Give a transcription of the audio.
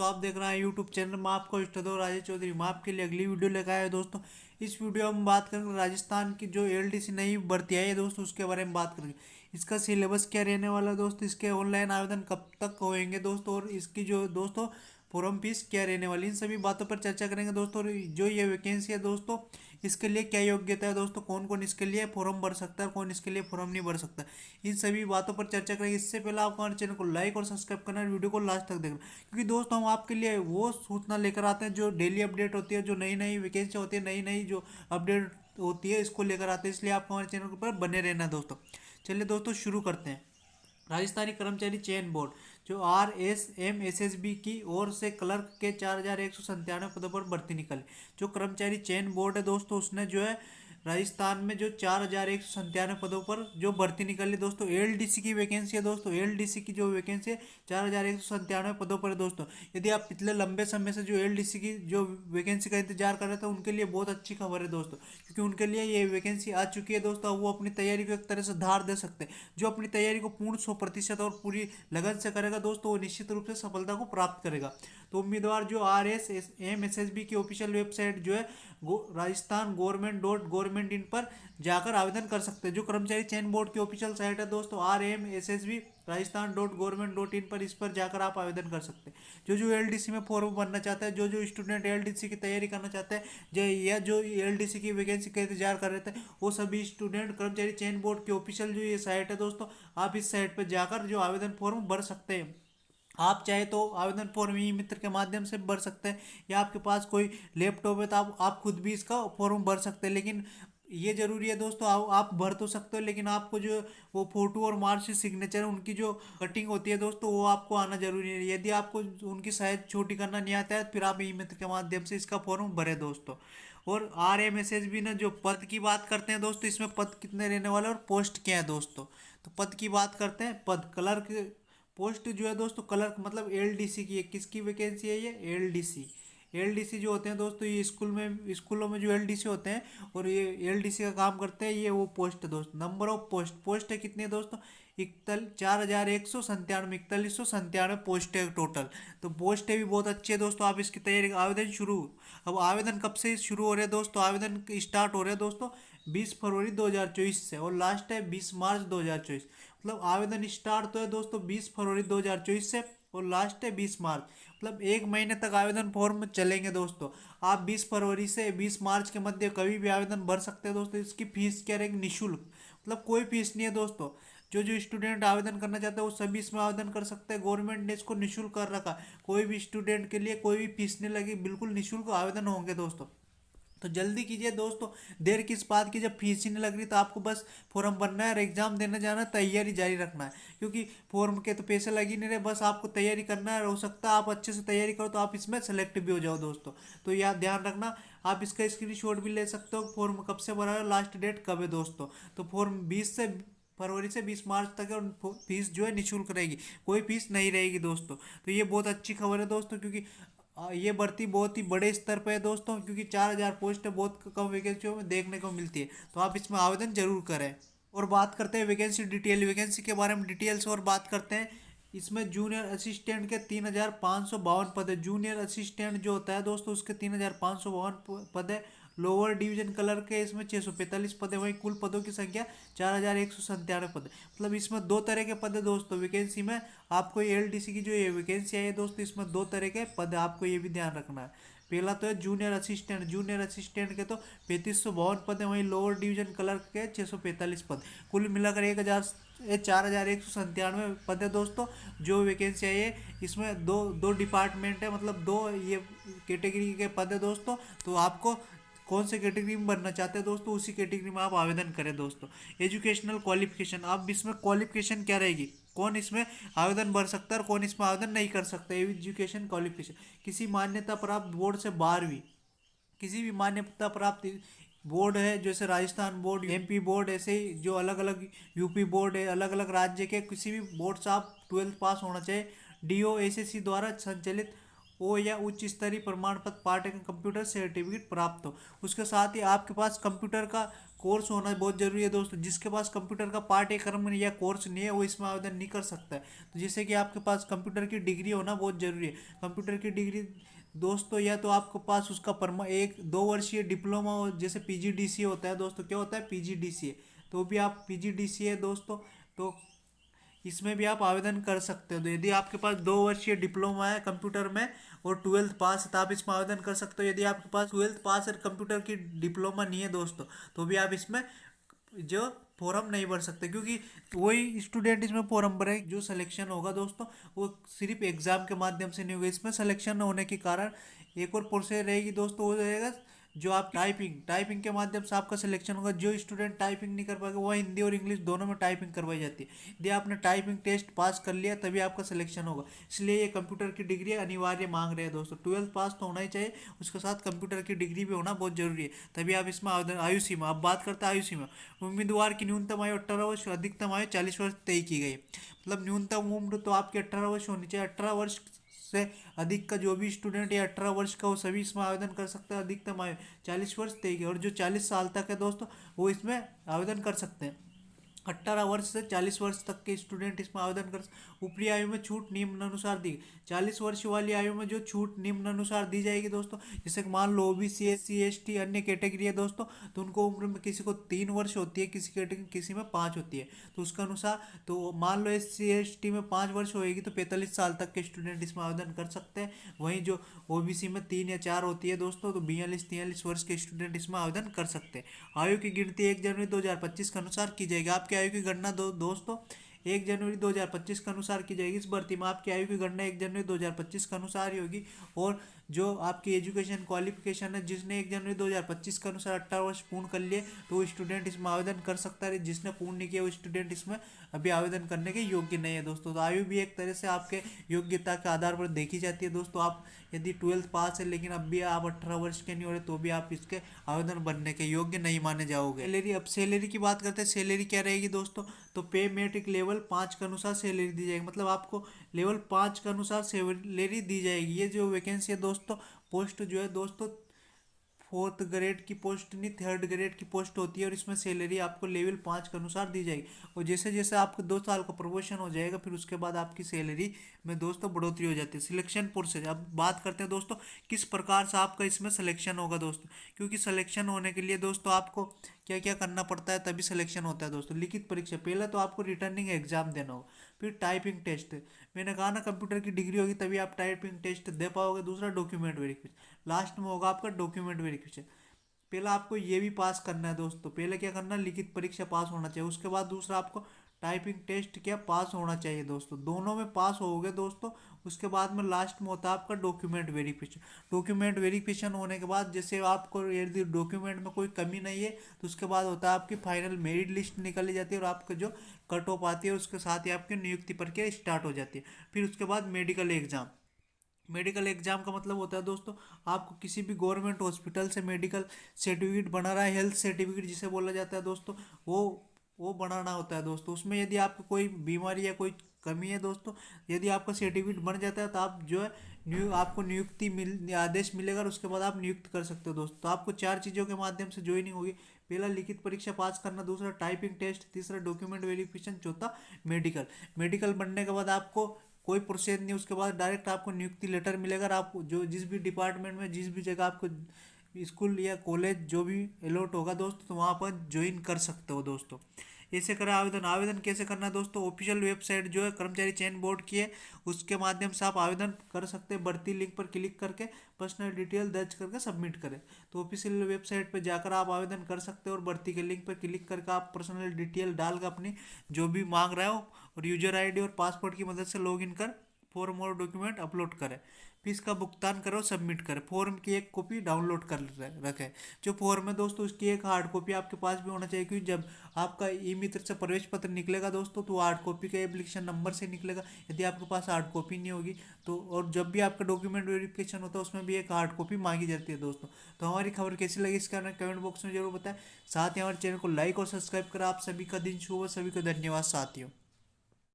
दोस्तों, आप देख रहे हैं यूट्यूब चैनल में आपको इष्टदेव राजेश चौधरी। मैं आपके लिए अगली वीडियो लेकर आया दोस्तों। इस वीडियो में बात करेंगे राजस्थान की जो एलडीसी नई भर्ती आई है दोस्तों, उसके बारे में बात करेंगे। इसका सिलेबस क्या रहने वाला है दोस्तों, इसके ऑनलाइन आवेदन कब तक होंगे दोस्तों, और इसकी जो दोस्तों फॉर्म फीस क्या रहने वाली, इन सभी बातों पर चर्चा करेंगे दोस्तों। और जो ये वैकेंसी है दोस्तों, इसके लिए क्या योग्यता है दोस्तों, कौन कौन इसके लिए फॉर्म भर सकता है, कौन इसके लिए फॉर्म नहीं भर सकता, इन सभी बातों पर चर्चा करेंगे। इससे पहले आप हमारे चैनल को लाइक और सब्सक्राइब करना, वीडियो को लास्ट तक देखना, क्योंकि दोस्तों हम आपके लिए वो सूचना लेकर आते हैं जो डेली अपडेट होती है, जो नई नई वैकेंसी होती है, नई नई जो अपडेट होती है, इसको लेकर आते हैं। इसलिए आप हमारे चैनल पर बने रहना दोस्तों। चलिए दोस्तों शुरू करते हैं। राजस्थानी कर्मचारी चयन बोर्ड जो RSMSSB की ओर से क्लर्क के 4197 पदों पर भर्ती निकली। जो कर्मचारी चयन बोर्ड है दोस्तों, उसने जो है राजस्थान में जो 4197 पदों पर जो भर्ती निकली दोस्तों, एलडीसी की वैकेंसी है दोस्तों। एलडीसी की जो वैकेंसी है 4197 पदों पर है दोस्तों। यदि आप पिछले लंबे समय से जो एलडीसी की जो वैकेंसी का इंतजार कर रहे थे, उनके लिए बहुत अच्छी खबर है दोस्तों, क्योंकि उनके लिए ये वैकेंसी आ चुकी है दोस्तों। अब वो अपनी तैयारी को एक तरह से धार दे सकते हैं। जो अपनी तैयारी को पूर्ण 100% और पूरी लगन से करेगा दोस्तों, वो निश्चित रूप से सफलता को प्राप्त करेगा। तो उम्मीदवार जो RSMSSB की ऑफिशियल वेबसाइट जो है राजस्थान गवर्नमेंट इन पर जाकर आवेदन कर सकते हैं। जो कर्मचारी चयन बोर्ड की ऑफिशियल साइट है दोस्तों, RMSSB राजस्थान.gov.in पर, इस पर जाकर आप आवेदन कर सकते हैं। जो जो एलडीसी में फॉर्म भरना चाहता है, जो जो स्टूडेंट एलडीसी की तैयारी करना चाहते हैं, या जो एलडीसी की वैकेंसी का इंतजार कर रहे थे, वो सभी स्टूडेंट कर्मचारी चयन बोर्ड की ऑफिशियल जो ये साइट है दोस्तों, आप इस साइट पर जाकर जो आवेदन फॉर्म भर सकते हैं। आप चाहे तो आवेदन फॉर्म ई मित्र के माध्यम से भर सकते हैं, या आपके पास कोई लैपटॉप है तो आप खुद भी इसका फॉर्म भर सकते हैं। लेकिन ये जरूरी है दोस्तों, आप भर तो सकते हो, लेकिन आपको जो वो फोटो और मार्कशीट सिग्नेचर उनकी जो कटिंग होती है दोस्तों, वो आपको आना जरूरी है। यदि आपको उनकी साइज छोटी करना नहीं आता है, फिर आप ई मित्र के माध्यम से इसका फॉर्म भरें दोस्तों। और RMSSB ने जो पद की बात करते हैं दोस्तों, इसमें पद कितने रहने वाले और पोस्ट क्या है दोस्तों। तो पद की बात करते हैं। पद क्लर्क पोस्ट जो है दोस्तों, क्लर्क मतलब एलडीसी की है। किसकी वैकेंसी है ये? एलडीसी जो होते हैं दोस्तों, ये स्कूलों में जो एलडीसी होते हैं और ये एलडीसी का काम करते हैं, ये वो पोस्ट है दोस्तों। नंबर ऑफ पोस्ट है कितनी है दोस्तों? 4197 पोस्ट है टोटल। तो पोस्ट है भी बहुत अच्छी है दोस्तों। आप इसकी तैयारी, आवेदन शुरू, अब आवेदन कब से शुरू हो रहे हैं दोस्तों? आवेदन स्टार्ट हो रहे हैं दोस्तों 20 फरवरी 2024 से, और लास्ट है 20 मार्च 2024। मतलब आवेदन स्टार्ट तो है दोस्तों 20 फरवरी 2024 से, और लास्ट है 20 मार्च। मतलब एक महीने तक आवेदन फॉर्म चलेंगे दोस्तों। आप 20 फरवरी से 20 मार्च के मध्य कभी भी आवेदन भर सकते हैं दोस्तों। इसकी फीस क्या रहेगी? निःशुल्क, मतलब कोई फीस नहीं है दोस्तों। जो जो स्टूडेंट आवेदन करना चाहते हैं वो सभी इसमें आवेदन कर सकते हैं। गवर्नमेंट ने इसको निःशुल्क कर रखा। कोई भी स्टूडेंट के लिए कोई भी फीस नहीं लगी, बिल्कुल निःशुल्क आवेदन होंगे दोस्तों। तो जल्दी कीजिए दोस्तों, देर किस बात की, जब फीस ही नहीं लग रही तो आपको बस फॉर्म भरना है और एग्जाम देने जाना है, तैयारी जारी रखना है। क्योंकि फॉर्म के तो पैसे लग ही नहीं रहे, बस आपको तैयारी करना है। हो सकता है आप अच्छे से तैयारी करो तो आप इसमें सेलेक्ट भी हो जाओ दोस्तों। तो याद ध्यान रखना, आप इसका स्क्रीनशॉट भी ले सकते हो। फॉर्म कब से भरा है, लास्ट डेट कब है दोस्तों। तो फॉर्म 20 से फरवरी से 20 मार्च तक है, और फीस जो है निःशुल्क रहेगी, कोई फीस नहीं रहेगी दोस्तों। तो ये बहुत अच्छी खबर है दोस्तों, क्योंकि ये भर्ती बहुत ही बड़े स्तर पर है दोस्तों, क्योंकि 4000 पोस्ट बहुत कम वैकेंसियों में देखने को मिलती है। तो आप इसमें आवेदन जरूर करें। और बात करते हैं वैकेंसी डिटेल, वैकेंसी के बारे में डिटेल से और बात करते हैं। इसमें जूनियर असिस्टेंट के 3552 पद है। जूनियर असिस्टेंट जो होता है दोस्तों, उसके 3552 पद है। लोअर डिवीजन क्लर्क के इसमें 645 पद है। वहीं कुल पदों की संख्या 4197 पद है। मतलब इसमें दो तरह के पद है दोस्तों वैकेंसी में। आपको ये एलडीसी की जो ये वैकेंसी है दोस्तों, इसमें दो तरह के पद है, आपको ये भी ध्यान रखना है। पहला तो है जूनियर असिस्टेंट। जूनियर असिस्टेंट के तो 3552 पद है। वहीं लोअर डिवीजन क्लर्क के 645 पद। कुल मिलाकर 4197 पद है दोस्तों। जो वैकेंसी है ये, इसमें दो दो डिपार्टमेंट है, मतलब दो ये कैटेगरी के पद है दोस्तों। तो आपको कौन से कैटेगरी में बनना चाहते हैं दोस्तों, उसी कैटेगरी में आप आवेदन करें दोस्तों। एजुकेशनल क्वालिफिकेशन, अब इसमें क्वालिफिकेशन क्या रहेगी, कौन इसमें आवेदन भर सकता है और कौन इसमें आवेदन नहीं कर सकता। एजुकेशन क्वालिफिकेशन, किसी मान्यता प्राप्त बोर्ड से 12वीं, किसी भी मान्यता प्राप्त बोर्ड है, जैसे राजस्थान बोर्ड, MP बोर्ड, ऐसे ही जो अलग अलग यूपी बोर्ड है, अलग अलग राज्य के किसी भी बोर्ड से आप 12th पास होना चाहिए। DOSSC द्वारा संचालित ओ या उच्च स्तरीय प्रमाण पत्र, पाठ्यक्रम, कंप्यूटर सर्टिफिकेट प्राप्त हो। उसके साथ ही आपके पास कंप्यूटर का कोर्स होना बहुत जरूरी है दोस्तों। जिसके पास कंप्यूटर का पाठ्यक्रम या कोर्स नहीं है वो इसमें आवेदन नहीं कर सकता है। तो जैसे कि आपके पास कंप्यूटर की डिग्री होना बहुत जरूरी है। कंप्यूटर की डिग्री दोस्तों या तो आपके पास उसका एक 2 वर्षीय डिप्लोमा हो, जैसे पीजीडीसीए होता है दोस्तों। क्या होता है पीजीडीसीए? तो भी आप पीजीडीसीए दोस्तों, तो इसमें भी आप आवेदन कर सकते हो। तो यदि आपके पास 2 वर्षीय डिप्लोमा है कंप्यूटर में और 12th पास है तो आप इसमें आवेदन कर सकते हो। यदि आपके पास 12th पास और कंप्यूटर की डिप्लोमा नहीं है दोस्तों, तो भी आप इसमें जो फॉर्म नहीं भर सकते, क्योंकि वही स्टूडेंट इसमें फॉर्म भरे जो सिलेक्शन होगा दोस्तों वो सिर्फ एग्जाम के माध्यम से नहीं होगा। इसमें सिलेक्शन होने के कारण एक और प्रोसेस रहेगी दोस्तों, वो रहेगा जो आप टाइपिंग के माध्यम से आपका सिलेक्शन होगा। जो स्टूडेंट टाइपिंग नहीं कर पाएगा वो हिंदी और इंग्लिश दोनों में टाइपिंग करवाई जाती है। यदि आपने टाइपिंग टेस्ट पास कर लिया तभी आपका सिलेक्शन होगा। इसलिए ये कंप्यूटर की डिग्री अनिवार्य मांग रहे हैं दोस्तों। 12th पास तो होना ही चाहिए, उसके साथ कंप्यूटर की डिग्री भी होना बहुत जरूरी है, तभी आप इसमें आवेदन। आयु सीमा, अब बात करते हैं आयु सीमा। उम्मीदवार की न्यूनतम आयु 18 वर्ष, अधिकतम आयु 40 वर्ष तय की गई। मतलब न्यूनतम उम्र तो आपकी 18 वर्ष होनी चाहिए। 18 वर्ष से अधिक का जो भी स्टूडेंट या 18 वर्ष का वो सभी इसमें आवेदन कर सकते हैं। अधिकतम आयु 40 वर्ष तय की, और जो 40 साल तक है दोस्तों वो इसमें आवेदन कर सकते हैं। 18 वर्ष से 40 वर्ष तक के स्टूडेंट इसमें आवेदन कर। ऊपरी आयु में छूट निम्नानुसार दी। 40 वर्ष वाली आयु में जो छूट निम्नानुसार दी जाएगी दोस्तों, जैसे कि मान लो ओबीसी, एससी, एसटी अन्य कैटेगरी है दोस्तों, तो उनको उम्र में किसी को 3 वर्ष होती है, किसी कैटेगरी किसी में 5 होती है। तो उसके अनुसार तो मान लो एससी एसटी में 5 वर्ष होएगी तो 45 साल तक के स्टूडेंट इसमें आवेदन कर सकते हैं। वहीं जो ओबीसी में 3 या 4 होती है दोस्तों, तो 42-43 वर्ष के स्टूडेंट इसमें आवेदन कर सकते हैं। आयु की गिनती 1 जनवरी 2025 के अनुसार की जाएगी। आपकी आयु की गणना दोस्तों 1 जनवरी 2025 के अनुसार की जाएगी। इस भर्ती में आपकी आयु की गणना 1 जनवरी 2025 के अनुसार ही होगी। और जो आपकी एजुकेशन क्वालिफिकेशन है, जिसने 1 जनवरी 2025 के अनुसार 18 वर्ष पूर्ण कर लिए तो वो स्टूडेंट इसमें आवेदन कर सकता है। जिसने पूर्ण नहीं किया वो स्टूडेंट इसमें अभी आवेदन करने के योग्य नहीं है दोस्तों। तो आयु भी एक तरह से आपके योग्यता के आधार पर देखी जाती है दोस्तों। आप यदि 12th पास है लेकिन अब भी आप 18 वर्ष के नहीं हो रहे तो भी आप इसके आवेदन बनने के योग्य नहीं माने जाओगे। सैलरी, अब सैलरी की बात करते हैं। सैलरी क्या रहेगी दोस्तों? तो पे मेट्रिक लेवल 5 के अनुसार सैलरी दी जाएगी। मतलब आपको लेवल 5 के अनुसार सैलरी दी जाएगी। ये जो वैकेंसी है दोस्तों, पोस्ट जो है दोस्तों 4th ग्रेड की पोस्ट नहीं 3rd ग्रेड की पोस्ट होती है, और इसमें सैलरी आपको लेवल 5 के अनुसार दी जाएगी। और जैसे जैसे आपको 2 साल का प्रमोशन हो जाएगा फिर उसके बाद आपकी सैलरी में दोस्तों बढ़ोतरी हो जाती है। सिलेक्शन प्रोसेस, अब बात करते हैं दोस्तों किस प्रकार से आपका इसमें सिलेक्शन होगा दोस्तों। क्योंकि सिलेक्शन होने के लिए दोस्तों आपको क्या क्या करना पड़ता है तभी सिलेक्शन होता है दोस्तों। लिखित परीक्षा, पहले तो आपको रिटर्निंग एग्जाम देना होगा, फिर टाइपिंग टेस्ट। मैंने कहा ना कंप्यूटर की डिग्री होगी तभी आप टाइपिंग टेस्ट दे पाओगे। दूसरा डॉक्यूमेंट वेरिफिकेशन, लास्ट में होगा आपका डॉक्यूमेंट वेरिफिकेशन। पहला आपको ये भी पास करना है दोस्तों। पहले क्या करना है, लिखित परीक्षा पास होना चाहिए। उसके बाद दूसरा आपको टाइपिंग टेस्ट क्या पास होना चाहिए दोस्तों। दोनों में पास होगे दोस्तों। उसके बाद में लास्ट में होता है आपका डॉक्यूमेंट वेरिफिकेशन। डॉक्यूमेंट वेरिफिकेशन होने के बाद जैसे आपको यदि डॉक्यूमेंट में कोई कमी नहीं है तो उसके बाद होता है आपकी फाइनल मेरिट लिस्ट निकाली जाती है, और आपका जो कट ऑफ आती है उसके साथ ही आपकी नियुक्ति प्रक्रिया स्टार्ट हो जाती है। फिर उसके बाद मेडिकल एग्जाम। मेडिकल एग्जाम का मतलब होता है दोस्तों आपको किसी भी गवर्नमेंट हॉस्पिटल से मेडिकल सर्टिफिकेट बना रहा है, हेल्थ सर्टिफिकेट जिसे बोला जाता है दोस्तों, वो बनाना होता है दोस्तों। उसमें यदि आपको कोई बीमारी या कोई कमी है दोस्तों, यदि आपका सर्टिफिकेट बन जाता है तो आप जो है आपको नियुक्ति आदेश मिलेगा, और उसके बाद आप नियुक्त कर सकते हो दोस्तों। तो आपको 4 चीज़ों के माध्यम से ज्वाइनिंग होगी। पहला लिखित परीक्षा पास करना, दूसरा टाइपिंग टेस्ट, तीसरा डॉक्यूमेंट वेरिफिकेशन, चौथा मेडिकल। मेडिकल बनने के बाद आपको कोई प्रोसेस नहीं, उसके बाद डायरेक्ट आपको नियुक्ति लेटर मिलेगा। आप जो जिस भी डिपार्टमेंट में जिस भी जगह आपको स्कूल या कॉलेज जो भी अलॉट होगा दोस्तों तो वहाँ पर ज्वाइन कर सकते हो दोस्तों। ऐसे करें आवेदन। आवेदन कैसे करना है दोस्तों? ऑफिशियल वेबसाइट जो है कर्मचारी चयन बोर्ड की है, उसके माध्यम से आप आवेदन कर सकते हैं। भर्ती लिंक पर क्लिक करके पर्सनल डिटेल दर्ज करके सबमिट करें। तो ऑफिशियल वेबसाइट पर जाकर आप आवेदन कर सकते हैं, और भर्ती के लिंक पर क्लिक करके आप पर्सनल डिटेल डालकर अपनी जो भी मांग रहा हो और यूजर आईडी और पासवर्ड की मदद से लॉगिन कर फॉर्म और डॉक्यूमेंट अपलोड करें। फीस का भुगतान करो, सबमिट करें। फॉर्म की एक कॉपी डाउनलोड कर रखें। जो फॉर्म है दोस्तों उसकी एक हार्ड कॉपी आपके पास भी होना चाहिए, क्योंकि जब आपका ई मित्र से प्रवेश पत्र निकलेगा दोस्तों तो हार्ड कॉपी का एप्लीकेशन नंबर से निकलेगा। यदि आपके पास हार्ड कॉपी नहीं होगी तो, और जब भी आपका डॉक्यूमेंट वेरिफिकेशन होता है उसमें भी एक हार्ड कॉपी मांगी जाती है दोस्तों। तो हमारी खबर कैसी लगी इसका कमेंट बॉक्स में जरूर बताएं। साथ ही हमारे चैनल को लाइक और सब्सक्राइब करें। आप सभी का दिन शुभ हो। सभी को धन्यवाद साथियों।